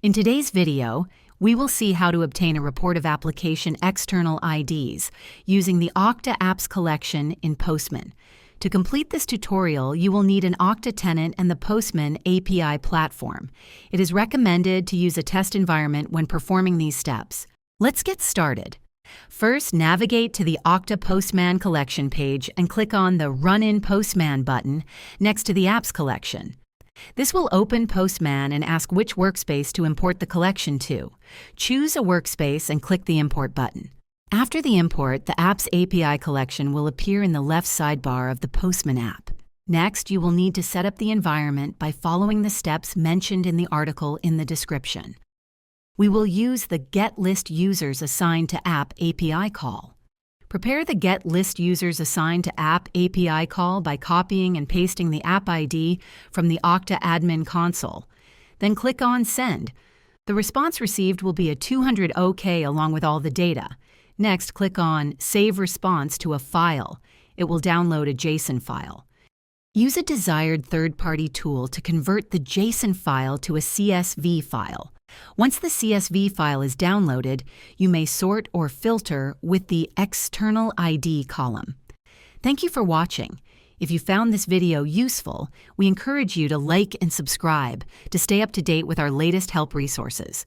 In today's video, we will see how to obtain a report of application external IDs using the Okta Apps collection in Postman. To complete this tutorial, you will need an Okta tenant and the Postman API platform. It is recommended to use a test environment when performing these steps. Let's get started. First, navigate to the Okta Postman collection page and click on the Run in Postman button next to the Apps collection. This will open Postman and ask which workspace to import the collection to. Choose a workspace and click the Import button. After the import, the Apps API collection will appear in the left sidebar of the Postman app. Next, you will need to set up the environment by following the steps mentioned in the article in the description. We will use the Get List Users Assigned to App API call. Prepare the Get List Users Assigned to App API call by copying and pasting the appId from the Okta admin console. Then click on Send. The response received will be a 200 OK along with all the data. Next, click on Save Response to a file. It will download a JSON file. Use a desired third-party tool to convert the JSON file to a CSV file. Once the CSV file is downloaded, you may sort or filter with the External ID column. Thank you for watching. If you found this video useful, we encourage you to like and subscribe to stay up to date with our latest help resources.